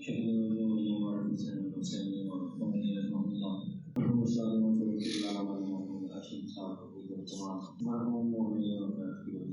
شهد وجوههم وأنفسهم وسلم ومن رحمه الله مرحوم السلام عليكم ورحمة الله الحشيم صاحب الجماعة مرحوم مؤمنين وكافرين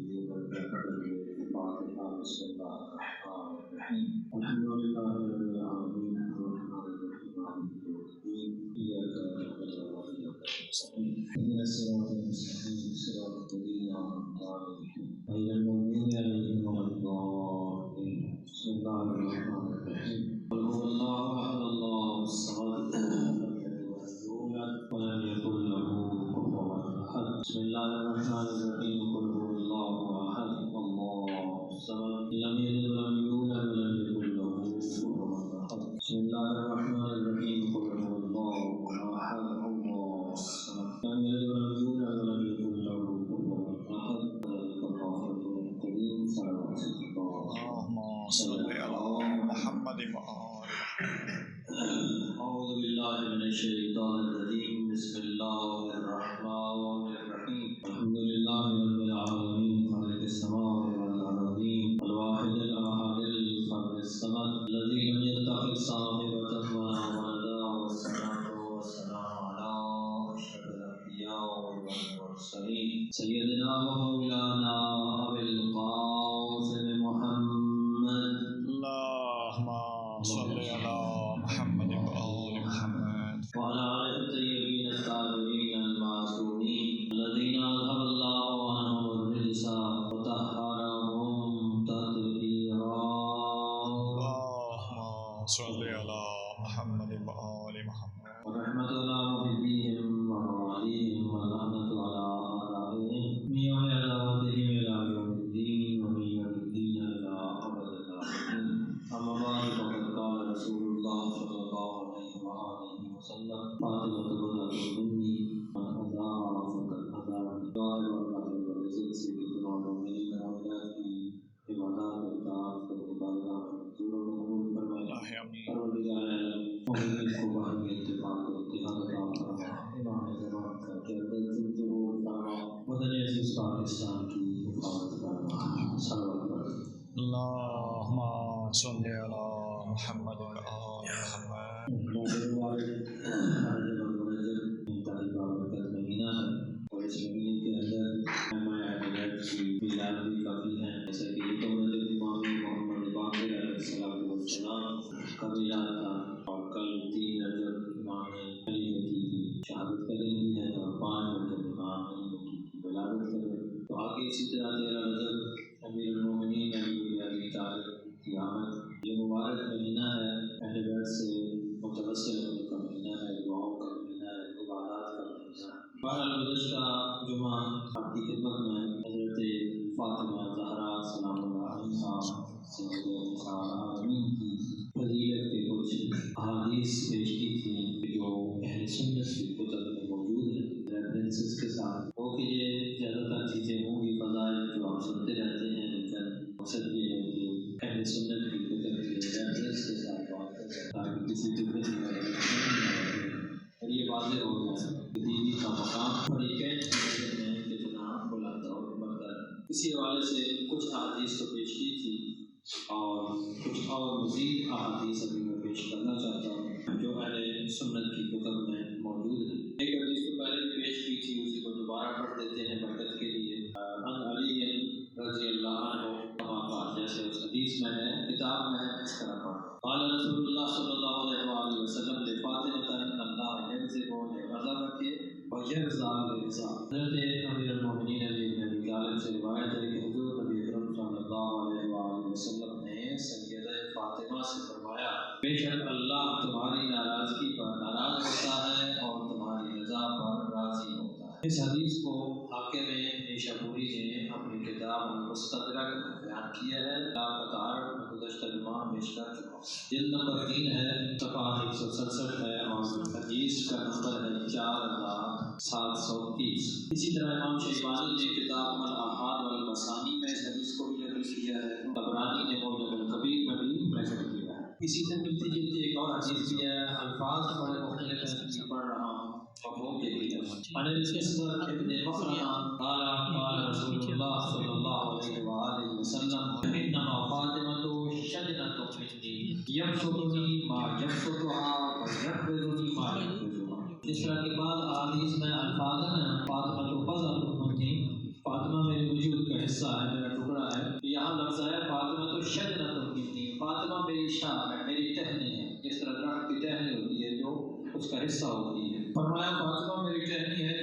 فاتحة بسم الله الرحمن الرحيم الحمد لله رب العالمين الرحمن الرحيم مالك يوم الدين إياك نعبد وإياك نستعين اهدنا الصراط المستقيم صراط الذين أنعمت عليهم غير المغضوب عليهم ولا الضالين بسم الله الرحمن الرحيم قل هو الله أحد الله الصمد لم يلد ولم يولد ولم يكن له كفوا أحد بسم الله الرحمن الرحيم قل هو الله أحد الله الصمد لم يلد ولم يولد ولم يكن له كفوا أحد بسم الله الرحمن الرحيم قل هو الله أحد الله الصمد لم يلد ولم يولد ولم يكن له كفوا أحد ذلك الله الكريم صلى الله عليه وسلم اللهم صل على محمد وآل أعوذ بالله من الشيطان الرجيم بسم الله الرحمن الرحيم الحمد لله رب العالمين خالق السماوات والأرضين الواحد الأحد الفرد الصمد الذي لم يتخذ صاحبة ولا ولدا والصلاة والسلام على أشرف الأنبياء والمرسلين سيدنا ومولانا أبي القاسم محمد اللهم صل على محمد وآل محمد وعلى آل الطيبين الطاهرين المعصومين الذين أذهب الله عنهم الرجس وطهرهم تطهيرا اللهم صل على محمد وآل محمد ورحمة الله محبيهم ومواليهم واللعنة على أعدائهم من يوم عداوتهم إلى يوم الدين ومن يوم الدين إلى أبد الآبدين أما بعد فقد قال رسول الله صلى الله عليه وآله وسلم فاطمة بنت مني من أذاها فقد أذاني ظاهر والقدر والعزت سيدنا المؤمنين والمؤمنات في عبادات والطاعات والعبادات والمنظور والقبول فرمائے پروردگار عالم مومنین کو باہمی اتفاق و اتحاد عطا فرما امام زمان کا جلد ظہور فرما وطن عزیز پاکستان کی حفاظت فرما صلوات پڑھ اللهم صل على محمد وآل محمد انتہائی بابرکت مہینہ ہے اور اس مہینے کے اندر مہمہ عبادت کی بلاد بھی کافی ہیں جیسا کہ یہ تو رجب امام محمد باقر علیہ السلام کا میلاد تھا اور کل 3 رجب امام علی مکی کی شہادت کا دن بھی ہے اور 5 رجب امام علی مکی کی ولادت کا دن تو آگے اسی طرح 13 رجب امیر المومنین علی بن ابی طالب کی آمد یہ مبارک مہینہ ہے اہل بیت سے متوسل ہونے کا مہینہ ہے دعاؤں کا مہینہ ہے عبادات کا مہینہ ہے بہرحال گزشتہ جمعہ آپ کی خدمت میں حضرت فاطمہ زہرا سلام اللہ علیہا سید العالمین کی فضیلت کے کچھ احادیث پیش کی تھیں جو اہل سنت کی کتب میں موجود ہیں ریفرنسز کے ساتھ وہ کہ یہ زیادہ تر چیزیں ہوں گی فضائل جو آپ سنتے رہتے ہیں لیکن مقصد یہ ہے کہ اہل سنت کی کتب کے ریفرنس کے ساتھ بات کریں تاکہ کسی طبقے کی اور یہ واضح ہو گیا کہ دینی کا مقام فریقین میں کتنا بلند اور برتر ہے اسی حوالے سے کچھ احادیث تو پیش کی تھی اور کچھ اور مزید احادیث ابھی میں پیش کرنا چاہتا ہوں جو اہل سنت کی کتب میں موجود ہیں ایک حدیث تو پہلے بھی پیش کی تھی اسی کو دوبارہ پڑھ دیتے ہیں برکت کے لیے عن علی رضی اللہ عنہ جیسے اس حدیث میں ہے کتاب میں ہے اس طرح پڑھ قال رسول اللہ صلی اللہ علیہ وآلہ وسلم لفاطمہ ان اللہ یغضب لغضبک ویرضى لرضاک حضرت امیر المومنین علی بن ابی طالب سے روایت ہے کہ حضور نبی اکرم صلی اللہ علیہ وآلہ وسلم نے سیدہ فاطمہ سے فرمایا بے شک اللہ تمہاری ناراضگی پر ناراض ہوتا ہے اور تمہاری رضا پر راضی ہوتا ہے اس حدیث کو حاکم نیشابوری نے اپنی کتاب المستدرک میں بیان کیا ہے کتاب کا تعارف میں گزشتہ جمعہ پیش کر چکا ہوں جلد نمبر 3 ہے صفحہ 167 ہے اور حدیث کا نمبر ہے 4730 اسی طرح امام شیبانی نے کتاب الاحاد والمسانی میں اس حدیث کو بھی نقل کیا ہے طبرانی نے موجب الکبیر میں بھی نقل کیا ہے اسی سے ملتی جلتی ایک اور حدیث بھی ہے الفاظ بڑے مختلف ہیں پڑھ رہا ہوں فقوں کے لیے عن الاسور ابن مخرمہ قال قال رسول اللہ صلی اللہ علیہ وآلہ وسلم انما فاطمة شجنة مني یبسطنی ما یبسطها ویقبضنی ما یقبضها. اس طرح کے بعد احادیث میں الفاظ ہیں فاطمہ تو فضل امتی، فاطمہ میرے وجود کا حصہ ہے، میرا ٹکڑا ہے. یہاں لفظ ہے فاطمہ تو شجرۃ امتی، فاطمہ میری شاخ ہے، میری ٹہنی ہے. جس طرح درخت کی ٹہنی ہوتی ہے جو اس کا حصہ ہوتی ہے، فرمایا فاطمہ میری ٹہنی ہے،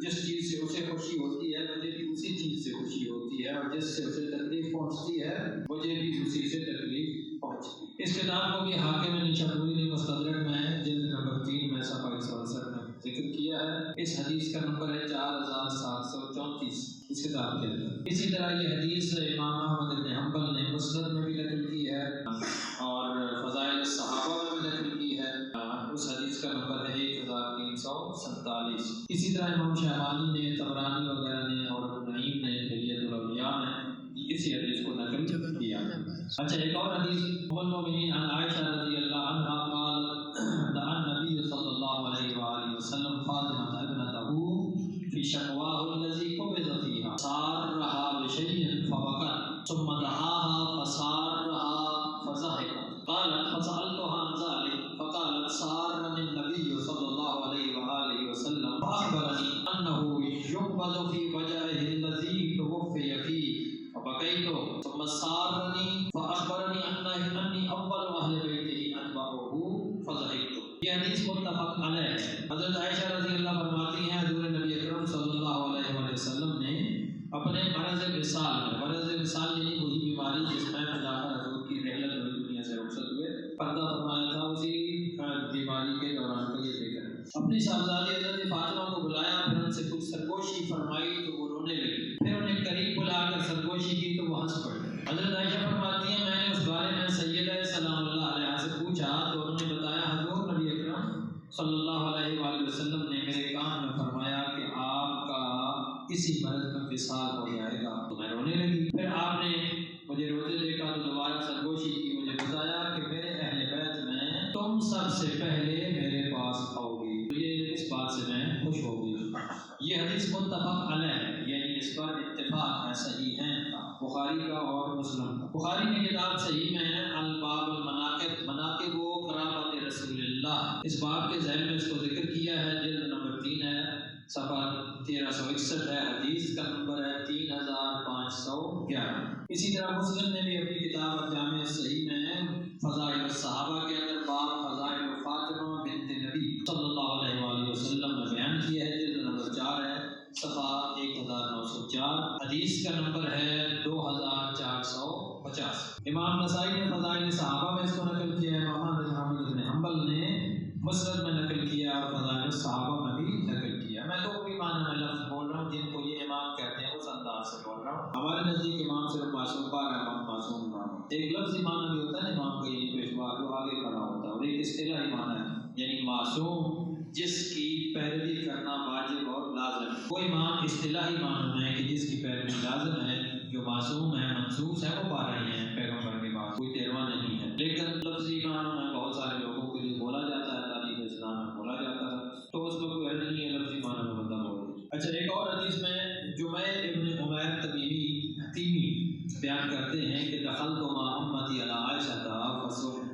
جس چیز سے اسے خوشی ہوتی ہے مجھے بھی اسی چیز سے خوشی ہوتی ہے، اور جس سے اسے تکلیف پہنچتی ہے مجھے بھی اسی سے تکلیف پہنچتی ہے. اس کتاب کو بھی حاکم نیشابوری نے مستدرک میں جلد نمبر 3 میں صفحہ 167 میں ذکر کیا ہے. اس حدیث کا نمبر ہے 4734 اس کتاب کے اندر. اسی طرح یہ حدیث امام احمد بن حنبل نے مسند میں بھی نقل کی ہے اور فضائل الصحابہ میں بھی نقل کی ہے. اس حدیث کا نمبر ہے 1347. اسی طرح امام شہبانی نے، طبرانی وغیرہ نے اور ابو نعیم نے حلیۃ الاولیاء میں اسی حدیث کو نقل کیا. اچھا ایک اور حدیث ام المؤمنین عن عائشہ رضی اللہ عنہا قالت دعا النبی صلی اللہ علیہ وآلہ وسلم فاطمہ ابنته في شقواه الذي قبض فيها سارها بشيء فبكت ثم دعاها فسارها فضحكت قالت فسألتها عن ذلك فقالت سارني النبي صلى الله عليه وآله وسلم فأخبرني أنه يقبض في وجهه الذي توفي فيه فبكيت ثم سارني فأخبرني أني أول أهل بيته أتبعه فضحكت. یہ حدیث متفق علیہ ہے. حضرت عائشہ رضی اللہ فرماتی ہیں حضور نبی اکرم صلی اللہ علیہ وآلہ وسلم نے اپنے مرض وصال میں، مرض وصال یعنی وہی بیماری جس میں جا کر حضور کی رحلت ہوئی، دنیا سے رخصت ہوئے، پردہ فرمایا تھا، اسی بیماری کے دوران کا یہ ذکر ہے. اپنی صاحبزادی حضرت فاطمہ کو بلایا، پھر ان سے کچھ سرگوشی فرمائی تو وہ رونے لگی. پھر انہیں قریب بلا کر سرگوشی کی تو وہ ہنس پڑے. حضرت عائشہ فرماتی ہیں میں نے اس بارے میں سیدہ سلام اللہ علیہ سے پوچھا تو انہوں نے بتایا حضور نبی اکرم صلی اللہ علیہ وآلہ وسلم نے میرے کان میں فرمایا کہ آپ کا اسی مرض میں وصال ہو جائے گا. تو میں رونے لگی. پھر آپ نے مجھے روتے دیکھا تو دوبارہ سرگوشی کی، مجھے بتایا کہ میرے اہل بیت میں تم سب سے پہلے میرے پاس آؤ گی. تو یہ اس بات سے میں خوش ہو گئی. یہ حدیث متفق علیہ ہے، یعنی اس پر اتفاق ہے، صحیح ہے بخاری کا اور مسلم کا. بخاری کی کتاب صحیح میں ہے الباب المناقب، مناقب و کرامات رسول اللہ. اس باب کے ذیل میں اس کو ذکر کیا ہے، جلد نمبر 3 ہے، صفحہ 1361 ہے، حدیث کا نمبر ہے 3511. اسی طرح مسلم نے بھی اپنی کتاب الجامع صحیح میں فضائل الصحابہ کے اندر باب فضائل فاطمہ بنت نبی صلی اللہ علیہ وآلہ وسلم میں بیان کیا ہے، جلد نمبر 4 ہے، صفحہ 1904. حدیث کا نمبر ہے 2450. امام نسائی نے فضائل صحابہ میں اس کو نقل کیا ہے، امام احمد بن حنبل نے مسند میں نقل کیا اور فضائل صحابہ میں بھی نقل کیا. میں تو کوئی معنی میں لفظ بول رہا ہوں جن کو یہ امام کہتے ہیں اس انداز سے بول رہا ہوں. ہمارے نزدیک امام صرف معصوم پاک امام معصوم امام. ایک لفظی معنی بھی ہوتا ہے امام کا، یعنی پیشوا جو آگے کھڑا ہوتا ہے، اور ایک اصطلاحی معنی ہے یعنی معصوم جس کی پیروی کرنا واجب اور لازم. وہ امام اصطلاحی معنی میں کہ جس کی پیروی لازم ہے، جو معصوم ہے، منصوص ہے، وہ پا رہے ہیں پیغمبر کے بعد، کوئی تیرواں نہیں ہے. لیکن لفظی معنی میں بہت سارے لوگوں کے لیے بولا جاتا ہے، تاریخ اسلام میں بولا جاتا ہے، تو اس میں کوئی حرج نہیں ہے لفظی معنی میں بندہ بولے. اچھا ایک اور حدیث میں جمیع ابن عمیر تمیمی بیان کرتے ہیں کہ دخلت مع امتی علی عائشہ فسئل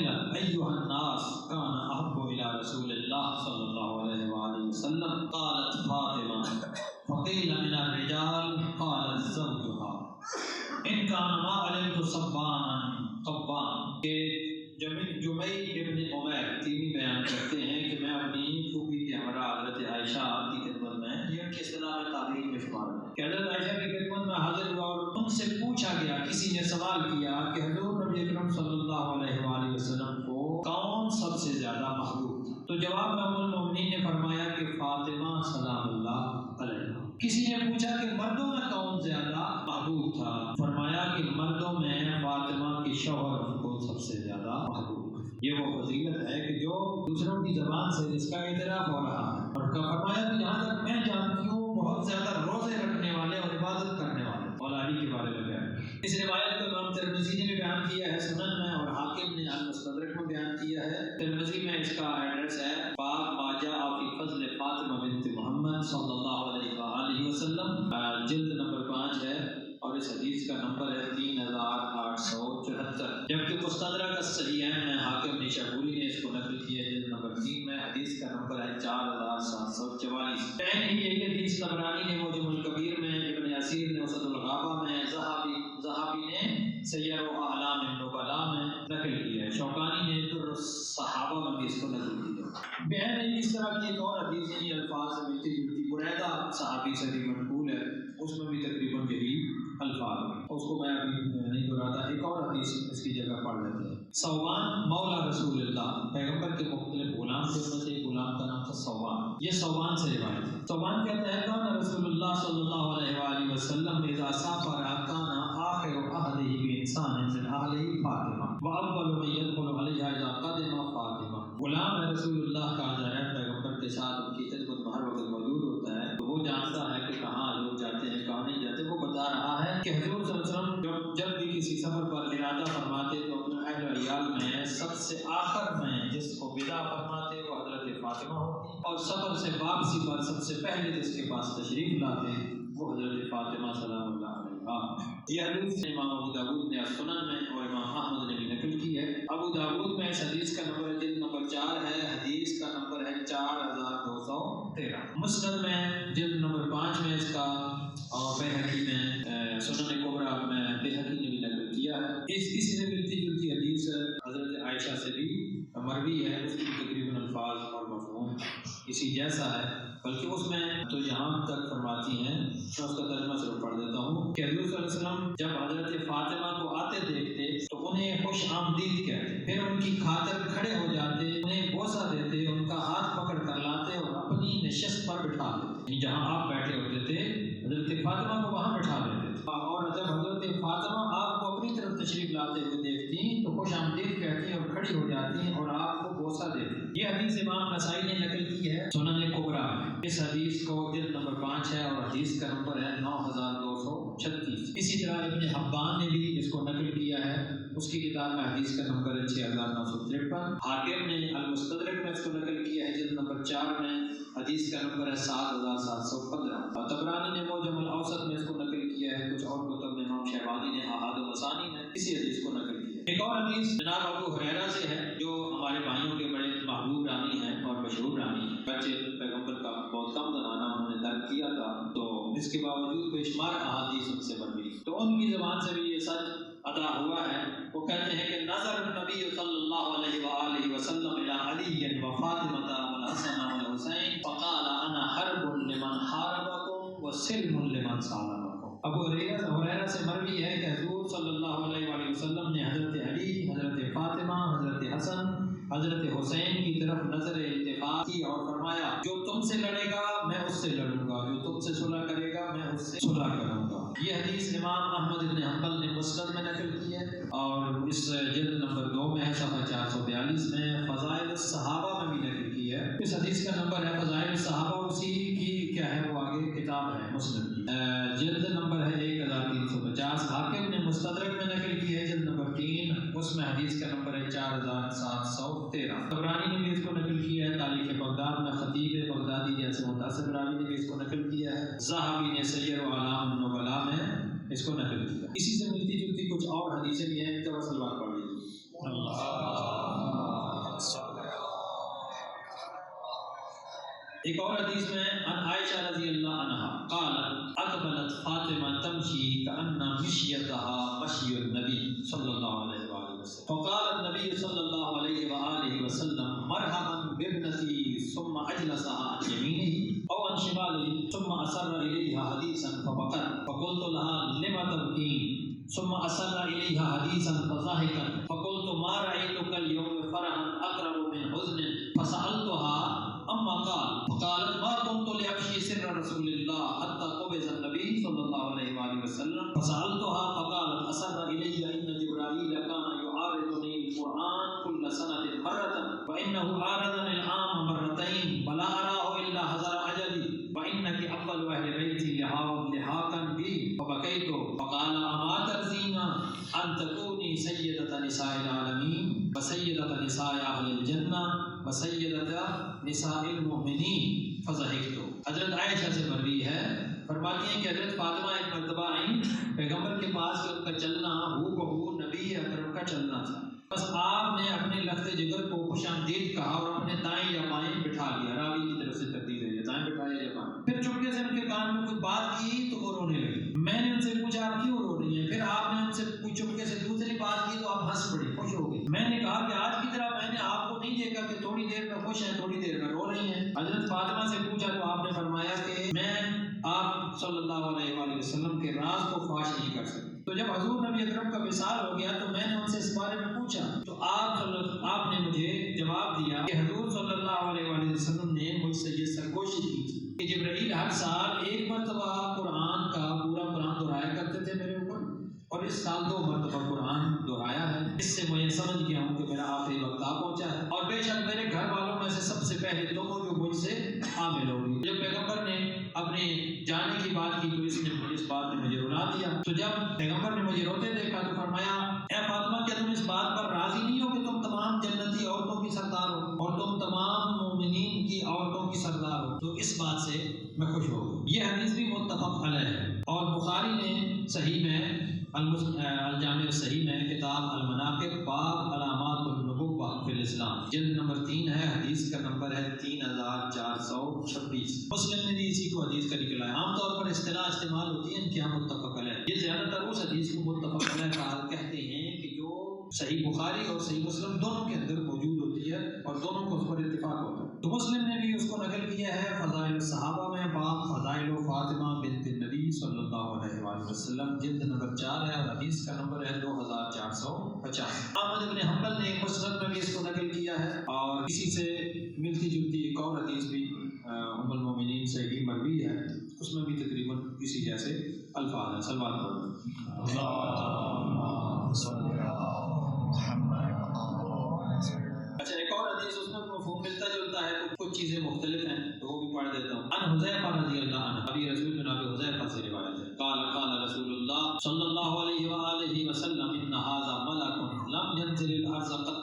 ایھا الناس کان احب الی رسول اللہ صلی اللہ علیہ وآلہ وسلم قالت فاطمہ فقیل من الرجال قالت زوجها ان کان ما علمت صبان. کہ جمیع ابن عمیر تیمی بیان کرتے ہیں کہ میں اپنی پھوپھی کے ہمراہ حضرت عائشہ کی خدمت میں، یہ ان کی اصطلاح میں تعبیر میں شمار ہے کہ حضرت عائشہ کی خدمت میں حاضر ہوا اور ان سے پوچھا گیا، کسی نے سوال کیا کہ حضور نبی اکرم صلی اللہ علیہ وآلہ وسلم کو کون سب سے زیادہ محبوب تھا؟ تو جواب میں ام المؤمنین نے فرمایا کہ فاطمہ سلام اللہ علیہا. کسی نے پوچھا کہ مردوں میں کون زیادہ محبوب تھا؟ فرمایا کہ مردوں میں فاطمہ کے شوہر کو سب سے زیادہ محبوب. یہ وہ فضیلت ہے کہ جو دوسروں کی زبان سے جس کا اعتراف ہو رہا ہے. اور فرمایا کہ جہاں تک میں جانتی ہوں بہت زیادہ روزے رکھنے والے اور عبادت کرنے والے مولا علی کے بارے میں بیان. اس روایت کو امام ترمذی نے بھی بیان کیا ہے سنن میں، اور حاکم نے المستدرک میں بیان کیا ہے. ترمذی میں اس کا ایڈریس ہے باب ما جاء فی فضل فاطمہ بنت محمد صلی اللہ علیہ وآلہ وسلم، جلد نمبر 5 ہے، اور اس حدیث کا نمبر ہے 3874. 69، جبکہ مستدرک الصحیحین میں حاکم نیشابوری نے اس کو نقل کیا ہے جلد نمبر 3 میں، حدیث کا نمبر ہے 4744۔ یہی حدیث طبرانی نے معجم الکبیر میں، ابن اسیر نے اسد الغابہ میں، ذہبی نے سیر و اعلام النبلاء میں نقل کیا ہے، شوکانی نے در الصحابہ میں بھی اس کو نقل کیا ہے۔ بہن ہے اس طرح کی ایک اور حدیث ہے، الفاظ سے ملتی جلتی، بریدہ صحابی سے بھی منقول ہے، اس میں بھی تقریباً یہی الفاظ ہیں، اس کو میں ابھی نہیں دہراتا، ایک اور حدیث اس کی جگہ پڑھ لیتے ہیں۔ صوبان مولا رسول اللہ، پیغمبر کے مختلف غلام تھے، ان میں سے ایک غلام کا نام تھا صوبان، یہ صوبان سے روایت ہے۔ صوبان کہتا ہے کہ رسول اللہ صلی اللہ علیہ وآلہ وسلم اذا سافر كان آخر عهده بإنسان من أهله فاطمہ وأول من يدخل عليها إذا قدم فاطمہ۔ غلام ہے رسول اللہ کا جانب پیغمبر کے ساتھ ان کی خدمت میں ہر وقت موجود ہوتا ہے، تو وہ جانتا ہے کہ کہاں لوگ جاتے ہیں کہاں نہیں جاتے۔ وہ بتا رہا ہے کہ حضور صلی اللہ علیہ وسلم جب بھی کسی سفر پر ارادہ فرماتے تو اپنے اہل و عیال میں سب سے آخر میں جس کو ودا فرماتے وہ حضرت فاطمہ ہوتی، اور سفر سے واپسی پر سب سے پہلے جس کے پاس تشریف لاتے وہ حضرت فاطمہ سلام اللہ علیہ۔ یہ حدیث امام ابو داؤد نے سنن میں اور امام احمد نے بھی نقل کی ہے۔ ابو داؤد میں اس حدیث کا نمبر جلد نمبر 4 ہے، حدیث کا نمبر ہے 4213۔ مسند میں جلد نمبر 5 میں اس کا، اور بیہقی میں سنن کبریٰ میں بیہقی نے بھی نقل کیا ہے۔ اسی سے ملتی جلتی حدیث حضرت عائشہ سے بھی مروی ہے، اس کی تقریباً الفاظ اور مفہوم اسی جیسا ہے، بلکہ اس میں تو یہاں تک فرماتی ہیں، میں اس کا ترجمہ ضرور پڑھ دیتا ہوں کہ حضور صلی اللہ علیہ وسلم جب حضرت فاطمہ کو آتے دیکھتے تو انہیں خوش آمدید کہتے، پھر ان کی خاطر کھڑے ہو جاتے، انہیں بوسہ دیتے، ان کا ہاتھ پکڑ کر لاتے اور اپنی نشست پر بٹھا دیتے، جہاں آپ بیٹھے ہوتے تھے حضرت فاطمہ کو وہاں بٹھا دیتے تھے، اور جب حضرت فاطمہ آپ کو اپنی طرف تشریف لاتے ہوئے دیکھتی تو خوش آمدید کہتی اور کھڑی ہو جاتی اور آپ کو بوسہ دیتی۔ یہ حدیث امام نسائی نے نقل کی ہے سنن کبریٰ میں، اس حدیث کو جلد نمبر 5 ہے اور حدیث کا نمبر ہے 9236۔ اسی طرح ابن حبان نے بھی اس کو نقل کیا ہے، اس کی کتاب میں حدیث کا نمبر ہے 6953۔ حاکم نے المستدرک میں اس کو نقل کیا ہے جلد نمبر 4 میں، حدیث کا نمبر ہے 7715۔ اور طبرانی نے معجم الاوسط میں اس کو نقل کیا ہے، کچھ اور کتب میں امام شیبانی نے احاد و مسانی میں اسی حدیث کو نقل کیا۔ ایک اور حدیث جناب ابو ہریرہ سے ہے، جو ہمارے بھائیوں کے بڑے محبوب راوی ہیں اور مشہور راوی ہیں، بچے پیغمبر کا بہت کم زمانہ انہوں نے درد کیا تھا، تو اس کے باوجود بے شمار احادیث ان سے بن گئی، تو ان کی زبان سے بھی یہ سچ ادا ہوا ہے۔ وہ کہتے ہیں کہ نظر النبی صلی اللہ علیہ وآلہ وسلم الی علی و فاطمہ والحسن والحسین فقال انا حرب لمن حاربکم وسلم لمن سالمکم۔ ابو ہریرہ سے مروی ہے کہ حضور صلی اللہ علیہ وآلہ وسلم نے حضرت علی، حضرت فاطمہ، حضرت حسن، حضرت حسین کی طرف نظر التفات کی اور فرمایا جو تم سے لڑے گا میں اس سے لڑوں گا، جو تم سے صلح کرے گا میں اس سے صلح کروں گا۔ یہ حدیث امام احمد بن حنبل نے مسند میں نقل کی ہے اور اس جلد نمبر 2 میں ہے، صفحہ 442 میں، فضائل الصحابہ میں بھی نقل کی ہے۔ اس حدیث کا نمبر ہے فضائل الصحابہ، اسی کی کیا ہے وہ آگے کتاب ہے مسلم کی، جلد نمبر ہے 1350۔ حاکم نے مستدرک میں نقل کی ہے جلد نمبر 3، اس میں حدیث کا نمبر ہے 4713۔ طبرانی نے بھی اس کو نقل کیا ہے تاریخ بغداد میں، خطیب بغدادی جیسے متاثر راوی نے بھی اس کو نقل کیا ہے، ذہبی نے سیر و اعلام النبلاء میں اس کو نقل کیا۔ اسی سے ملتی جلتی کچھ اور حدیثیں بھی ہیں، توسل بات پڑھ لیجیے۔ ایک اور حدیث میں عن عائشہ رضی اللہ عنہا قالت اقبلت فاطمہ تمشی کأن مشیتها مشی النبی صلی اللہ علیہ وآلہ وسلم فقال النبی صلی اللہ علیہ وآلہ وسلم مرحبا بابنتی ثم اجلسها عن یمینه او عن شماله ثم اصر الیها حدیثا فبکت فقلت لها لم تبکین ثم اصر الیها حدیثا فضحکت فقلت ما رأیتک اليوم فرحا اقرب من حزن فسألتها اما قالت ما كنت لأفشي سر رسول الله حتى قبض النبي صلى الله عليه وآله وسلم فسألتها فقالت أسر إلي أن جبرائيل كان يعارضني القرآن كل سنة مرة وإنه عارضني العام مرتين ولا أراه إلا حذر أجلي وإنك أفضل أهل بيتي لحاقا بي فبكيت فقال أما ترضين أن تكوني سيدة نساء العالمين وسيدة نساء أهل الجنة وسیدۃ نساء المؤمنین فضحکت۔ حضرت عائشہ سے مروی ہے، فرماتی ہیں کہ حضرت فاطمہ ایک مرتبہ آئیں پیغمبر کے پاس کہ ان کا چلنا ہو بہو نبی اکرم کا کا چلنا تھا، بس آپ نے اپنے لخت جگر کو خوش آمدید کہا اور اپنے دائیں یا بائیں بٹھا لیا، راوی کی طرف سے ترتیب ہے، دائیں بٹھایا یا بائیں۔ پھر چپکے سے ان کے کان میں کچھ بات کی تو وہ رونے لگی۔ میں نے ان سے پوچھا آپ کیوں رو رہی ہیں؟ پھر آپ نے ان سے کوئی چپکے سے دوسری بات کی تو آپ ہنس پڑی، خوش ہو گئی۔ میں نے کہا کہ آج کی طرح میں نے آپ کو نہیں دیکھا کہ تھوڑی دیر میں خوش ہیں تھوڑی دیر میں رو رہی ہیں۔ حضرت فاطمہ سے پوچھا تو آپ نے فرمایا کہ میں آپ صلی اللہ علیہ وآلہ وسلم کے راز کو فاش نہیں کر سکتی۔ تو جب حضور نبی اکرم کا وصال ہو گیا تو میں نے ان سے اس بارے میں پوچھا تو آپ نے مجھے جواب دیا کہ حضور صلی اللہ علیہ وآلہ وسلم نے مجھ سے یہ سرگوشی کی تھی کہ جبرائیل ہر سال ایک مرتبہ قرآن کا پورا قرآن دہرایا کرتے تھے میرے اوپر، اور اس سال 2 مرتبہ قرآن دہرایا ہے۔ اس سے میں سمجھ گیا ہوں کہ میرا آخری وقت آ پہنچا ہے، اور بے شک میرے گھر والوں میں سے سب سے پہلے تم ہو جو مجھ سے عامل ہوگی۔ جب پیغمبر نے اپنے جانے کی بات کی تو اس بات نے مجھے رلا دیا۔ تو جب پیغمبر نے مجھے روتے دیکھا تو فرمایا اے فاطمہ کیا تم اس بات پر راضی نہیں ہو کہ تم تمام جنتی عورتوں کی سردار ہو اور تم تمام مومنین کی عورتوں کی سردار ہو؟ تو اس بات سے میں خوش ہو گئی۔ یہ حدیث بھی متفق علیہ ہے، اور بخاری نے صحیح میں الجامع صحیح میں کتاب المناقب باب علامات النبوہ فی الاسلام جلد نمبر 3 ہے، حدیث کا نمبر ہے 3426۔ مسلم نے بھی اسی کو حدیث کا نکلا ہے۔ عام طور پر اصطلاح استعمال ہوتی ہے ان کے یہاں متفق علیہ، یہ زیادہ تر اس حدیث کو متفق علیہ کہا کہتے ہیں کہ جو صحیح بخاری اور صحیح مسلم دونوں کے اندر موجود ہوتی ہے اور دونوں کو اس پر اتفاق ہوتا ہے۔ تو مسلم نے بھی اس کو نقل کیا ہے فضائل الصحابہ میں، باب فضائل فاطمہ بنت النبی صلی اللہ علیہ وآلہ وسلم جلد نمبر 4 ہے، اور حدیث کا نمبر ہے 2450۔ احمد بن حنبل نے مسند میں بھی اس کو نقل کیا ہے، اور اسی سے ملتی جلتی ایک اور حدیث بھی ام المومنین سے ہی مروی ہے، اس میں بھی تقریباً اسی جیسے الفاظ ہیں۔ صلوات پڑھو۔ اچھا، ایک اور حدیث اس میں مفہوم ملتا جلتا ہے، کچھ چیزیں مختلف ہیں تو وہ بھی پڑھ دیتا ہوں۔ ان حذیفہ رضی اللہ عنہ، ابی رسول جناب حذیفہ سے روایت ہے، قال رسول اللہ صلی اللہ علیہ وآلہ وسلم ان ھذا ملک لم ينزل الارض قط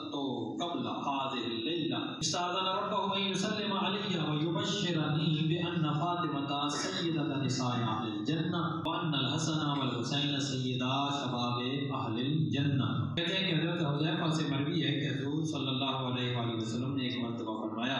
قبل هذه الليلة استأذن ربه ان يسلم علي ويبشرني بان فاطمة سيدة نساء اهل الجنة وان الحسن والحسین سیدا شباب اہل الجنہ۔ کہتے ہیں کہ حضرت حذیفہ سے مروی ہے کہ حضور صلی اللہ علیہ وآلہ وسلم نے ایک مرتبہ فرمایا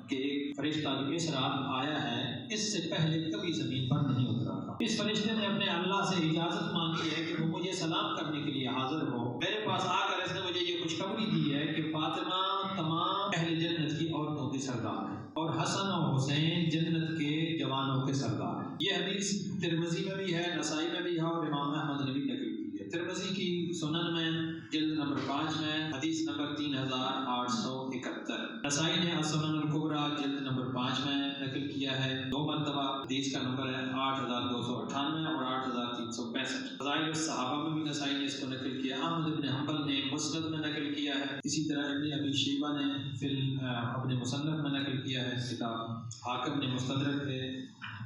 کہ ایک فرشتہ جو اس رات آیا ہے اس سے پہلے کبھی زمین پر نہیں اترا تھا۔ اس فرشتے نے اپنے اللہ سے اجازت مانگی ہے کہ وہ مجھے سلام کرنے کے لیے حاضر ہو۔ میرے پاس آ کر اس نے مجھے یہ خوشخبری دی ہے کہ فاطمہ تمام اہل جنت کی عورتوں کی سردار ہے اور حسن اور حسین جنت کے جوانوں کے سردار ہیں۔ یہ حدیث ترمذی میں بھی ہے، نسائی میں بھی ہے، اور امام احمد نے بھی نقل کی ہے۔ ترمذی کی سنن میں جلد نمبر 5 میں حدیث نمبر 3871، نسائی نے السنن الکبریٰ جلد نمبر 5 میں نقل کیا ہے 2 مرتبہ، حدیث کا نمبر ہے 8298 اور 8365۔ فضائل الصحابہ میں بھی نسائی نے اس کو نقل کیا۔ احمد بن حنبل نے مسند میں نقل کیا ہے، اسی طرح ابن ابی شیبہ نے اپنے مصنف میں نقل کیا ہے، کتاب حاکم نے مستدرک ہے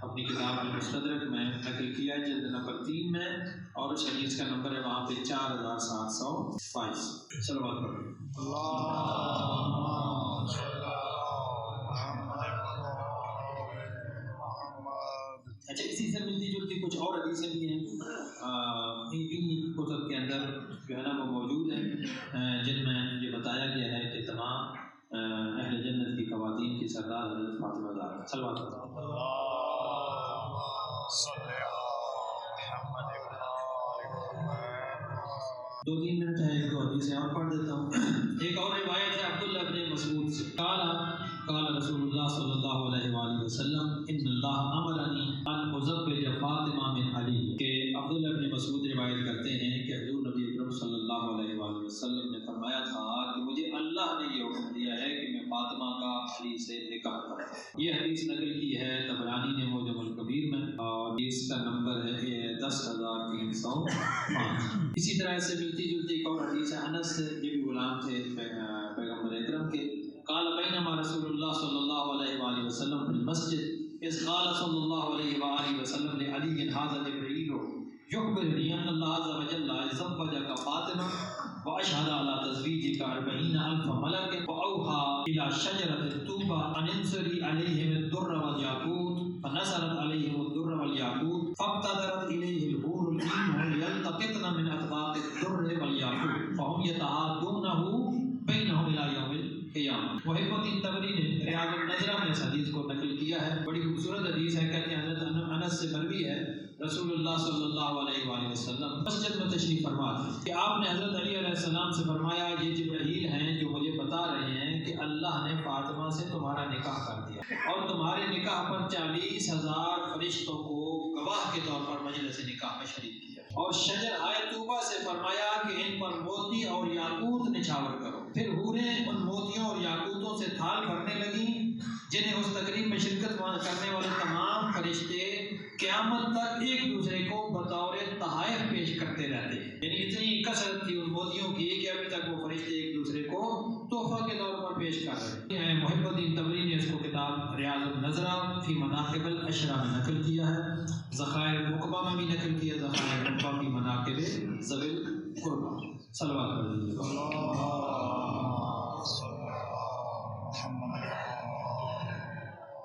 اپنی کتاب المستدرک میں نقل کیا ہے جلد نمبر 3 میں، اور اس حدیث کا نمبر ہے وہاں پہ 4722۔ صلوات پڑھیں۔ اچھا، اسی سے ملتی جلتی کچھ اور حدیثیں بھی ہیں ان کتب کے اندر جو ہے نا وہ موجود ہیں، جن میں یہ بتایا گیا ہے کہ تمام اہل جنت کی خواتین کی سردار حضرت فاطمہ زہرا۔ صلوات پڑھیں۔ 2-3 منٹ ہے، 1-2 حدیثیں اور پڑھ دیتا ہوں۔ ایک اور روایت ہے عبداللہ بن مسعود سے، قال رسول اللہ صلی اللہ علیہ وآلہ وسلم ان اللہ امرنی ان ازوج فاطمہ من علی، کہ عبداللہ بن مسعود روایت کرتے ہیں کہ حضور نبی اکرم صلی اللہ علیہ وآلہ وسلم نے فرمایا تھا کہ مجھے اللہ نے یہ حکم دیا ہے کہ میں فاطمہ کا علی سے نکاح کروں۔ یہ حدیث نقل کی ہے طبرانی نے معجم الکبیر میں، اور اس کا نمبر ہے 10305۔ اسی طرح سے ملتی جلتی ایک اور حدیث ہے، انس یہ بھی غلام تھے پیغمبر اکرم کے، قال بینما رسول اللہ صلی اللہ علیہ وآلہ وسلم فی المسجد اذ قال صلی اللہ علیہ وآلہ وسلم لعلی ھذا جبرائیل یخبرنی ان اللہ عز وجل زوجک فاطمہ واشهد على تزویجک 40,000 ملک واوحى الى شجرۃ الطوبى ان انثری علیہم الدر والیاقوت فنثرت علیہم الدر والیاقوت فابتدرت الیہ الحور العین ليلتقطن من اطباق الدر والیاقوت صالحون فهم يتعاضونه بينهم الى يوم القیامہ۔ محب الدین طبری نے ریاض النظرہ میں اس حدیث کو نقل کیا ہے، بڑی خوبصورت حدیث ہے۔ کہتے ہیں حضرت انس سے مروی ہے، رسول اللہ صلی اللہ علیہ وآلہ وسلم مسجد میں تشریف فرما تھے کہ آپ نے حضرت علی علیہ السلام سے فرمایا یہ جبرائیل ہیں جو مجھے بتا رہے ہیں کہ اللہ نے فاطمہ سے تمہارا نکاح کر دیا اور تمہارے نکاح پر 40,000 فرشتوں کو گواہ کے طور پر مجلس نکاح میں شریک کیا، اور شجر آئے طوبہ سے فرمایا کہ ان پر موتی اور یاقوت نچھاور کرو۔ پھر حوریں ان موتیوں اور یاقوتوں سے تھال بھرنے لگیں جنہیں اس تقریب میں شرکت کرنے والے تمام فرشتے قیامت تک ایک دوسرے کو بطور تحائف پیش کرتے رہتے ہیں۔ یعنی اتنی کثرت تھی ان موتیوں کی کہ ابھی تک وہ فرشتے ایک دوسرے کو تحفہ کے طور پر پیش کر رہے ہیں۔ محب الدین طبری نے اس کو کتاب ریاض النظرہ فی مناقب الاشرا میں نقل کیا ہے، ذخائر العقبہ میں بھی نقل کیا، ذخائر العقبہ فی مناقب ذوی القربہ۔ صلوات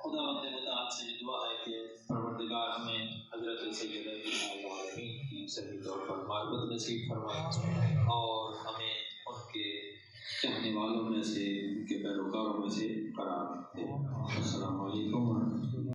خدا بند متعال سے یہ دعا ہے کہ پروردگار ہمیں حضرت سیدنا العالمین کی صحیح طور پر معرفت نصیب فرمائے اور ہمیں ان کے چاہنے والوں میں سے، ان کے پیروکاروں میں سے قرار دے۔ السلام علیکم ورحمۃ اللہ۔